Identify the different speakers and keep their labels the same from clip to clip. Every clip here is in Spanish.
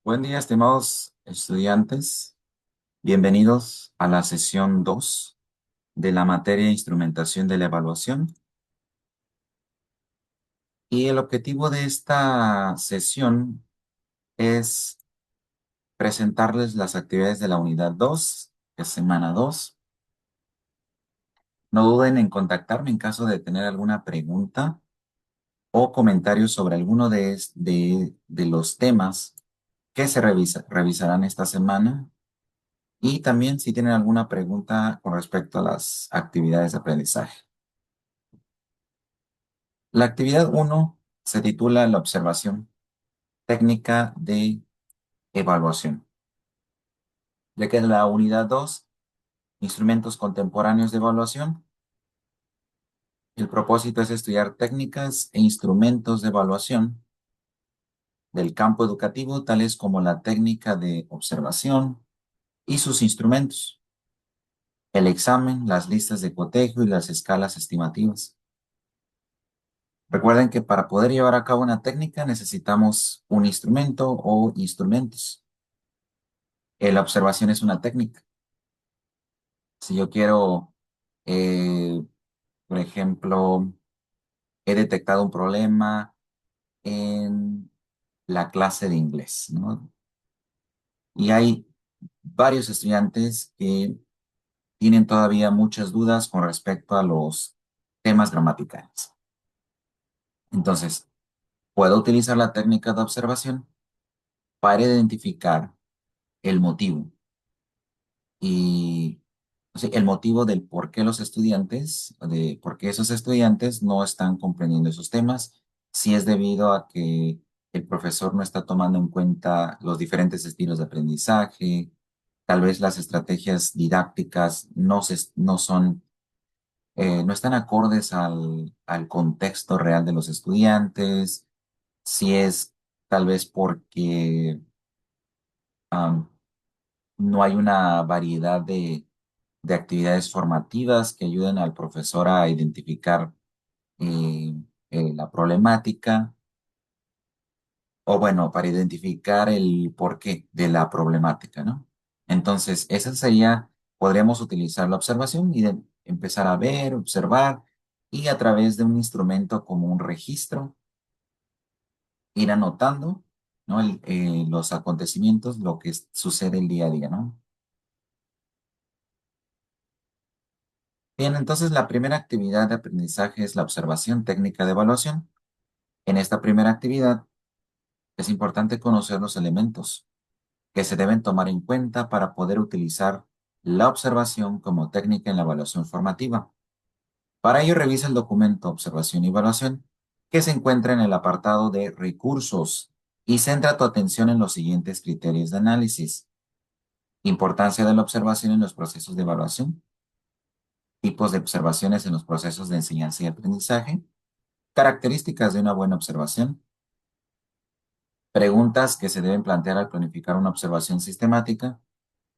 Speaker 1: Buen día, estimados estudiantes. Bienvenidos a la sesión 2 de la materia de Instrumentación de la Evaluación. Y el objetivo de esta sesión es presentarles las actividades de la unidad 2, que es semana 2. No duden en contactarme en caso de tener alguna pregunta o comentario sobre alguno de los temas que se revisarán esta semana. Y también si tienen alguna pregunta con respecto a las actividades de aprendizaje. La actividad uno se titula La observación técnica de evaluación, ya que en la unidad 2, instrumentos contemporáneos de evaluación, el propósito es estudiar técnicas e instrumentos de evaluación del campo educativo, tales como la técnica de observación y sus instrumentos, el examen, las listas de cotejo y las escalas estimativas. Recuerden que para poder llevar a cabo una técnica necesitamos un instrumento o instrumentos. La observación es una técnica. Si yo quiero, eh, por ejemplo, he detectado un problema en la clase de inglés, ¿no? Y hay varios estudiantes que tienen todavía muchas dudas con respecto a los temas gramaticales. Entonces, puedo utilizar la técnica de observación para identificar el motivo y o sea, el motivo del por qué los estudiantes, de por qué esos estudiantes no están comprendiendo esos temas, si es debido a que el profesor no está tomando en cuenta los diferentes estilos de aprendizaje, tal vez las estrategias didácticas no son, no están acordes al contexto real de los estudiantes, si es tal vez porque no hay una variedad de actividades formativas que ayuden al profesor a identificar eh, la problemática, o bueno, para identificar el porqué de la problemática, ¿no? Entonces, esa sería, podríamos utilizar la observación y empezar a ver, observar, y a través de un instrumento como un registro, ir anotando, ¿no? Los acontecimientos, lo que sucede el día a día, ¿no? Bien, entonces la primera actividad de aprendizaje es la observación técnica de evaluación. En esta primera actividad es importante conocer los elementos que se deben tomar en cuenta para poder utilizar la observación como técnica en la evaluación formativa. Para ello revisa el documento Observación y Evaluación que se encuentra en el apartado de Recursos y centra tu atención en los siguientes criterios de análisis: importancia de la observación en los procesos de evaluación, tipos de observaciones en los procesos de enseñanza y aprendizaje, características de una buena observación, preguntas que se deben plantear al planificar una observación sistemática,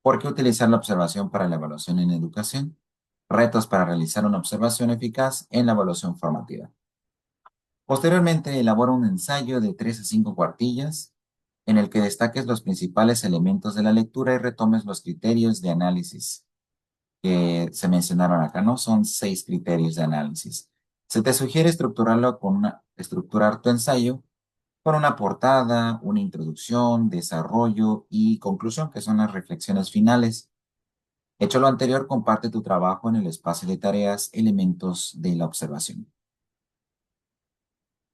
Speaker 1: por qué utilizar la observación para la evaluación en educación, retos para realizar una observación eficaz en la evaluación formativa. Posteriormente, elabora un ensayo de 3 a 5 cuartillas en el que destaques los principales elementos de la lectura y retomes los criterios de análisis que se mencionaron acá, ¿no? Son 6 criterios de análisis. Se te sugiere estructurar tu ensayo con una portada, una introducción, desarrollo y conclusión, que son las reflexiones finales. Hecho lo anterior, comparte tu trabajo en el espacio de tareas, elementos de la observación.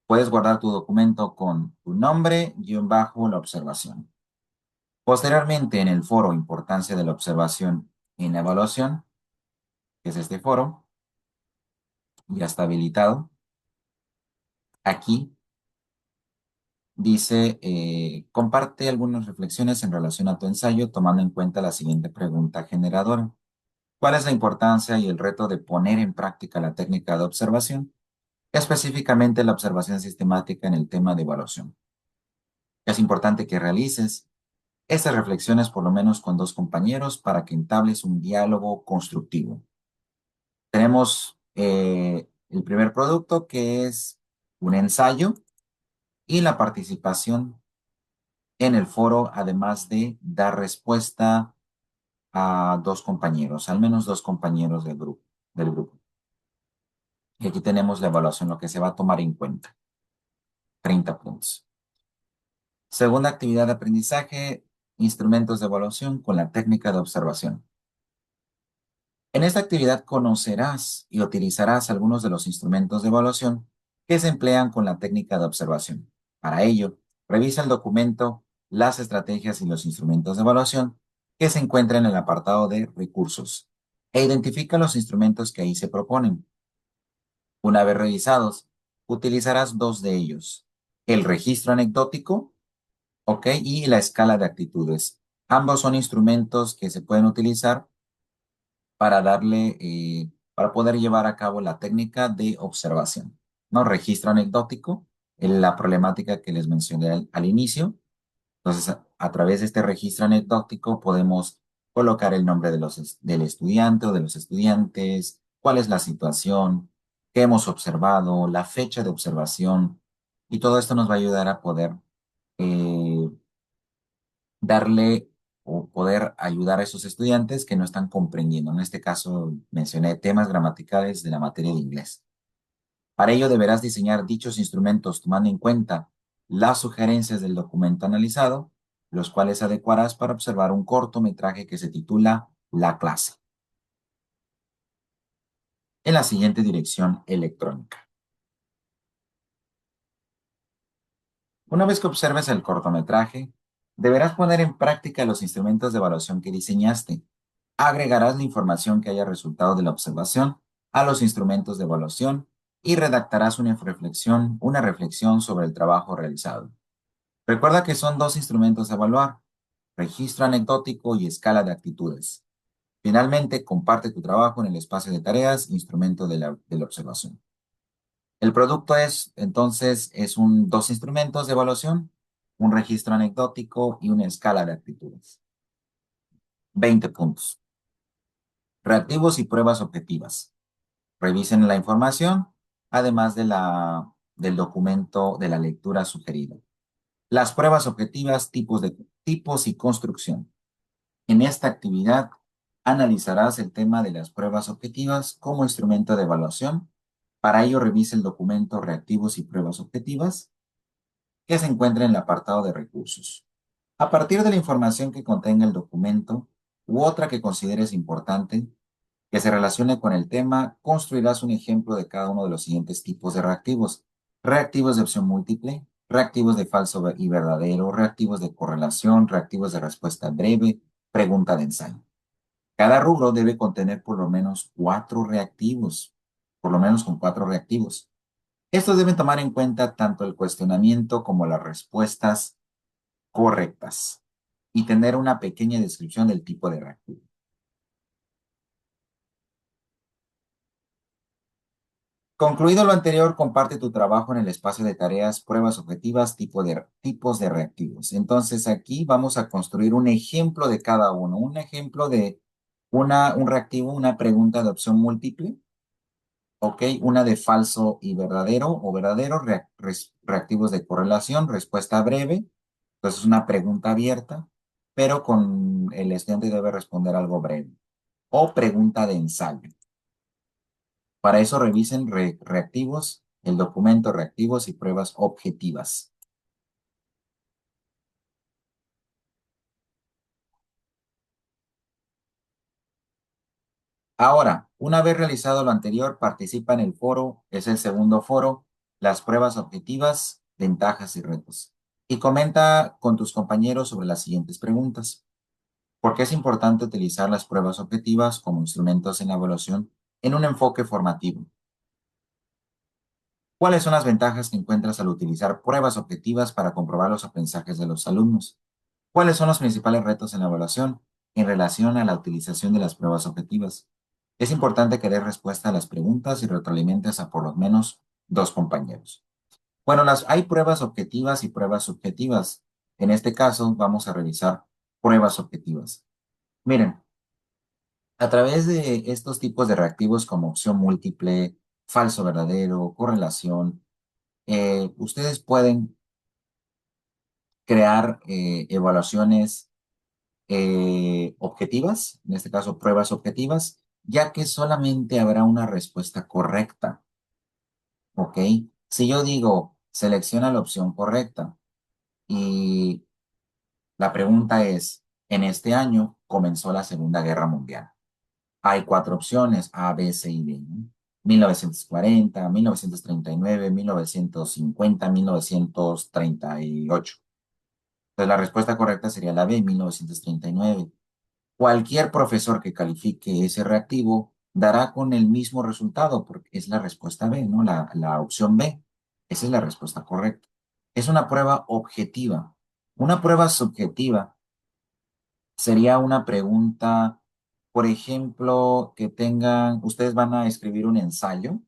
Speaker 1: Puedes guardar tu documento con tu nombre, guión bajo, la observación. Posteriormente, en el foro Importancia de la observación en la evaluación, que es este foro, ya está habilitado. Aquí dice, comparte algunas reflexiones en relación a tu ensayo, tomando en cuenta la siguiente pregunta generadora. ¿Cuál es la importancia y el reto de poner en práctica la técnica de observación, específicamente la observación sistemática en el tema de evaluación? Es importante que realices estas reflexiones por lo menos con dos compañeros para que entables un diálogo constructivo. Tenemos el primer producto, que es un ensayo y la participación en el foro, además de dar respuesta a dos compañeros, al menos dos compañeros del grupo. Y aquí tenemos la evaluación, lo que se va a tomar en cuenta, 30 puntos. Segunda actividad de aprendizaje, instrumentos de evaluación con la técnica de observación. En esta actividad conocerás y utilizarás algunos de los instrumentos de evaluación que se emplean con la técnica de observación. Para ello, revisa el documento, las estrategias y los instrumentos de evaluación que se encuentran en el apartado de recursos e identifica los instrumentos que ahí se proponen. Una vez revisados, utilizarás dos de ellos, el registro anecdótico, ¿ok? Y la escala de actitudes. Ambos son instrumentos que se pueden utilizar para para poder llevar a cabo la técnica de observación, ¿no? Registro anecdótico, la problemática que les mencioné al inicio. Entonces, a través de este registro anecdótico podemos colocar el nombre del estudiante o de los estudiantes, cuál es la situación, qué hemos observado, la fecha de observación, y todo esto nos va a ayudar a poder eh, darle o poder ayudar a esos estudiantes que no están comprendiendo. En este caso, mencioné temas gramaticales de la materia de inglés. Para ello, deberás diseñar dichos instrumentos tomando en cuenta las sugerencias del documento analizado, los cuales adecuarás para observar un cortometraje que se titula La clase, en la siguiente dirección electrónica. Una vez que observes el cortometraje, deberás poner en práctica los instrumentos de evaluación que diseñaste. Agregarás la información que haya resultado de la observación a los instrumentos de evaluación y redactarás una reflexión sobre el trabajo realizado. Recuerda que son dos instrumentos a evaluar, registro anecdótico y escala de actitudes. Finalmente, comparte tu trabajo en el espacio de tareas, instrumento de la observación. El producto entonces, dos instrumentos de evaluación, un registro anecdótico y una escala de actitudes. 20 puntos. Reactivos y pruebas objetivas. Revisen la información, además del documento de la lectura sugerida. Las pruebas objetivas, tipos y construcción. En esta actividad analizarás el tema de las pruebas objetivas como instrumento de evaluación. Para ello, revisa el documento Reactivos y pruebas objetivas que se encuentra en el apartado de recursos. A partir de la información que contenga el documento u otra que consideres importante que se relacione con el tema, construirás un ejemplo de cada uno de los siguientes tipos de reactivos. Reactivos de opción múltiple, reactivos de falso y verdadero, reactivos de correlación, reactivos de respuesta breve, pregunta de ensayo. Cada rubro debe contener por lo menos 4 reactivos, por lo menos con 4 reactivos. Estos deben tomar en cuenta tanto el cuestionamiento como las respuestas correctas y tener una pequeña descripción del tipo de reactivo. Concluido lo anterior, comparte tu trabajo en el espacio de tareas, pruebas objetivas, tipos de reactivos. Entonces aquí vamos a construir un ejemplo de cada uno, un ejemplo de un reactivo, una pregunta de opción múltiple, ¿ok? Una de falso y verdadero o verdadero, reactivos de correlación, respuesta breve, entonces una pregunta abierta, pero con el estudiante debe responder algo breve, o pregunta de ensayo. Para eso revisen reactivos, el documento reactivos y pruebas objetivas. Ahora, una vez realizado lo anterior, participa en el foro, es el segundo foro, las pruebas objetivas, ventajas y retos. Y comenta con tus compañeros sobre las siguientes preguntas. ¿Por qué es importante utilizar las pruebas objetivas como instrumentos en la evaluación en un enfoque formativo? ¿Cuáles son las ventajas que encuentras al utilizar pruebas objetivas para comprobar los aprendizajes de los alumnos? ¿Cuáles son los principales retos en la evaluación en relación a la utilización de las pruebas objetivas? Es importante que des respuesta a las preguntas y retroalimentes a por lo menos dos compañeros. Bueno, hay pruebas objetivas y pruebas subjetivas. En este caso, vamos a revisar pruebas objetivas. Miren, a través de estos tipos de reactivos como opción múltiple, falso verdadero, correlación, ustedes pueden crear evaluaciones objetivas, en este caso pruebas objetivas, ya que solamente habrá una respuesta correcta, ¿ok? Si yo digo, selecciona la opción correcta y la pregunta es, en este año comenzó la Segunda Guerra Mundial. Hay cuatro opciones, A, B, C y D, ¿no? 1940, 1939, 1950, 1938. Entonces la respuesta correcta sería la B, 1939. Cualquier profesor que califique ese reactivo dará con el mismo resultado, porque es la respuesta B, ¿no? La opción B. Esa es la respuesta correcta. Es una prueba objetiva. Una prueba subjetiva sería una pregunta, por ejemplo, que tengan, ustedes van a escribir un ensayo,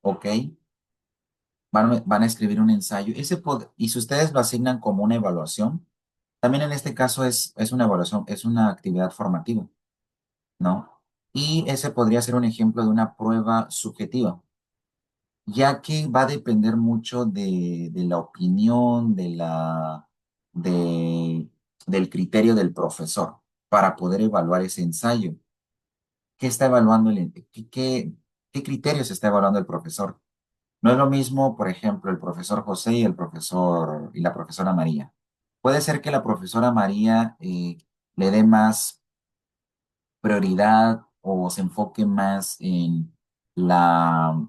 Speaker 1: ¿ok? Van a escribir un ensayo. Y si ustedes lo asignan como una evaluación, también en este caso es una evaluación, es una actividad formativa, ¿no? Y ese podría ser un ejemplo de una prueba subjetiva, ya que va a depender mucho de la opinión, de, del criterio del profesor para poder evaluar ese ensayo. ¿Qué está evaluando qué criterios está evaluando el profesor? No es lo mismo, por ejemplo, el profesor José y y la profesora María. Puede ser que la profesora María le dé más prioridad o se enfoque más en la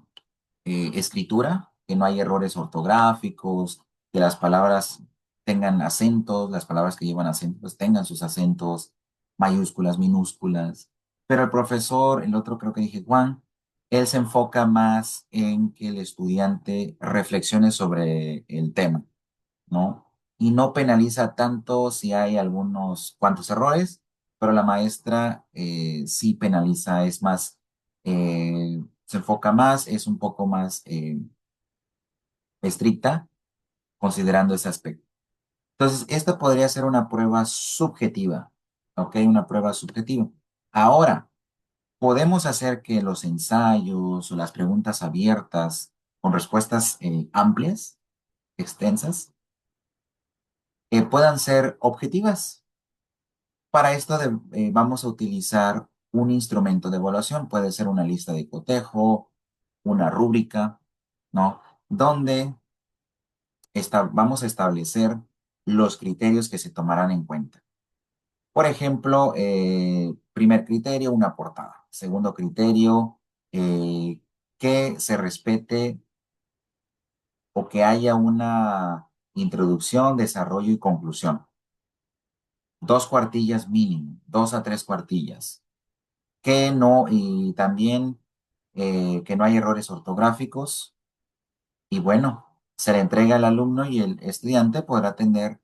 Speaker 1: escritura, que no hay errores ortográficos, que las palabras tengan acentos, las palabras que llevan acentos pues tengan sus acentos, mayúsculas, minúsculas. Pero el profesor, el otro creo que dije Juan, él se enfoca más en que el estudiante reflexione sobre el tema, ¿no? Y no penaliza tanto si hay algunos cuantos errores, pero la maestra sí penaliza, es más, se enfoca más, es un poco más estricta considerando ese aspecto. Entonces, esta podría ser una prueba subjetiva, ¿ok? Una prueba subjetiva. Ahora, podemos hacer que los ensayos o las preguntas abiertas con respuestas amplias, extensas, puedan ser objetivas. Para esto vamos a utilizar un instrumento de evaluación, puede ser una lista de cotejo, una rúbrica, ¿no? Donde vamos a establecer los criterios que se tomarán en cuenta. Por ejemplo, primer criterio, una portada. Segundo criterio, que se respete o que haya una introducción, desarrollo y conclusión. Dos cuartillas mínimo, 2 a 3 cuartillas. Que no, y también que no hay errores ortográficos. Y bueno, se le entrega al alumno y el estudiante podrá tener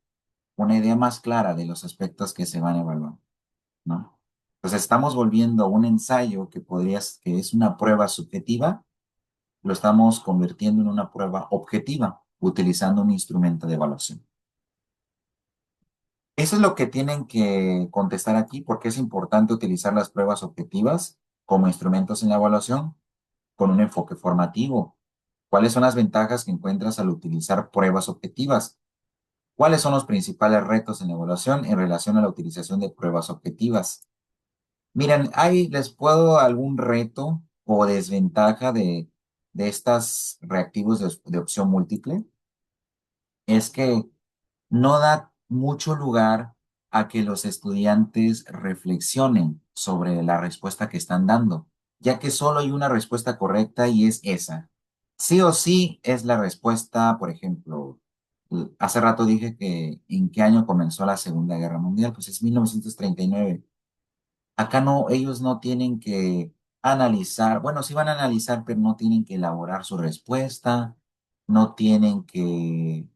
Speaker 1: una idea más clara de los aspectos que se van a evaluar, ¿no? Entonces estamos volviendo a un ensayo que es una prueba subjetiva, lo estamos convirtiendo en una prueba objetiva, utilizando un instrumento de evaluación. Eso es lo que tienen que contestar aquí, porque es importante utilizar las pruebas objetivas como instrumentos en la evaluación con un enfoque formativo. ¿Cuáles son las ventajas que encuentras al utilizar pruebas objetivas? ¿Cuáles son los principales retos en la evaluación en relación a la utilización de pruebas objetivas? Miren, ahí les puedo algún reto o desventaja de estas reactivos de opción múltiple. Es que no da mucho lugar a que los estudiantes reflexionen sobre la respuesta que están dando, ya que solo hay una respuesta correcta y es esa. Sí o sí es la respuesta, por ejemplo, hace rato dije que en qué año comenzó la Segunda Guerra Mundial, pues es 1939. Acá no, ellos no tienen que analizar, bueno, sí van a analizar, pero no tienen que elaborar su respuesta, no tienen que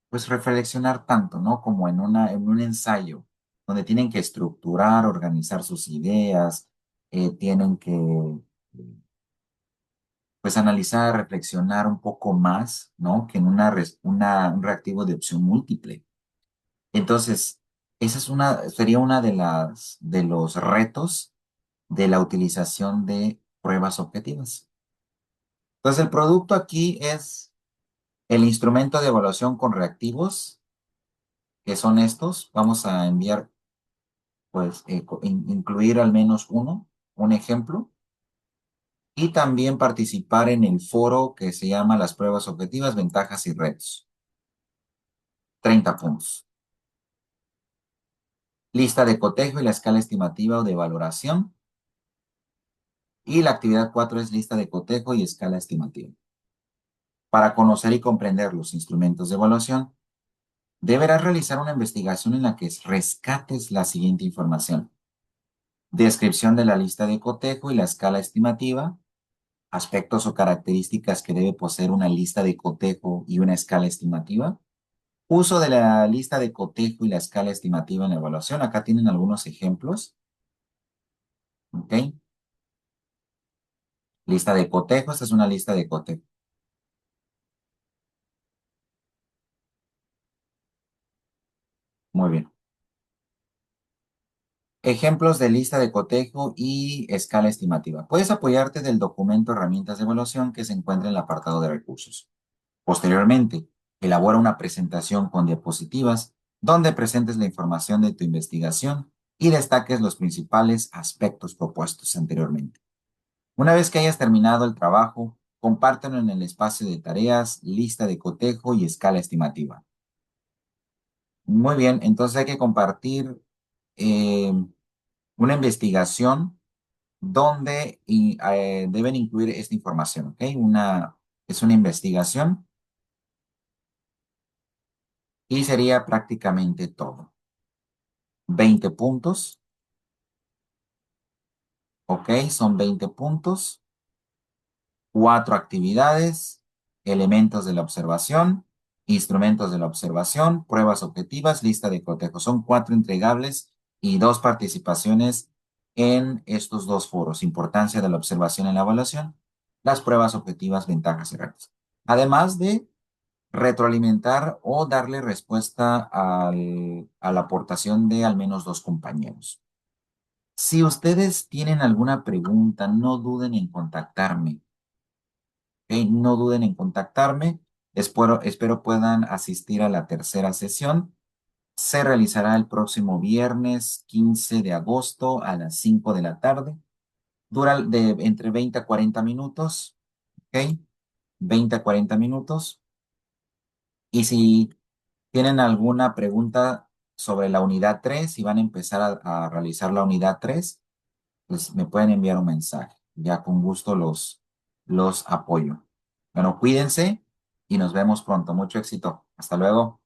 Speaker 1: pues reflexionar tanto, ¿no? Como en un ensayo, donde tienen que estructurar, organizar sus ideas, tienen que, pues, analizar, reflexionar un poco más, ¿no? Que en un reactivo de opción múltiple. Entonces, sería una de los retos de la utilización de pruebas objetivas. Entonces, el producto aquí es El instrumento de evaluación con reactivos, que son estos, vamos a enviar, pues, incluir al menos uno, un ejemplo, y también participar en el foro que se llama las pruebas objetivas, ventajas y retos. 30 puntos. Lista de cotejo y la escala estimativa o de valoración. Y la actividad 4 es lista de cotejo y escala estimativa. Para conocer y comprender los instrumentos de evaluación, deberás realizar una investigación en la que rescates la siguiente información: descripción de la lista de cotejo y la escala estimativa, aspectos o características que debe poseer una lista de cotejo y una escala estimativa, uso de la lista de cotejo y la escala estimativa en la evaluación. Acá tienen algunos ejemplos. ¿Ok? Lista de cotejo, esta es una lista de cotejo. Muy bien. Ejemplos de lista de cotejo y escala estimativa. Puedes apoyarte del documento Herramientas de Evaluación que se encuentra en el apartado de recursos. Posteriormente, elabora una presentación con diapositivas donde presentes la información de tu investigación y destaques los principales aspectos propuestos anteriormente. Una vez que hayas terminado el trabajo, compártelo en el espacio de tareas, lista de cotejo y escala estimativa. Muy bien, entonces hay que compartir eh, una investigación donde deben incluir esta información, ¿ok? Es una investigación y sería prácticamente todo. 20 puntos, ¿ok? Son 20 puntos, 4 actividades, elementos de la observación, instrumentos de la observación, pruebas objetivas, lista de cotejo. Son 4 entregables y 2 participaciones en estos dos foros: importancia de la observación en la evaluación, las pruebas objetivas, ventajas y retos. Además de retroalimentar o darle respuesta a la aportación de al menos 2 compañeros. Si ustedes tienen alguna pregunta, no duden en contactarme. ¿Ok? No duden en contactarme. Espero puedan asistir a la tercera sesión. Se realizará el próximo viernes 15 de agosto a las 5 de la tarde. Dura entre 20 a 40 minutos. ¿Ok? 20 a 40 minutos. Y si tienen alguna pregunta sobre la unidad 3, si van a empezar a realizar la unidad 3, pues me pueden enviar un mensaje. Ya con gusto los apoyo. Bueno, cuídense y nos vemos pronto. Mucho éxito. Hasta luego.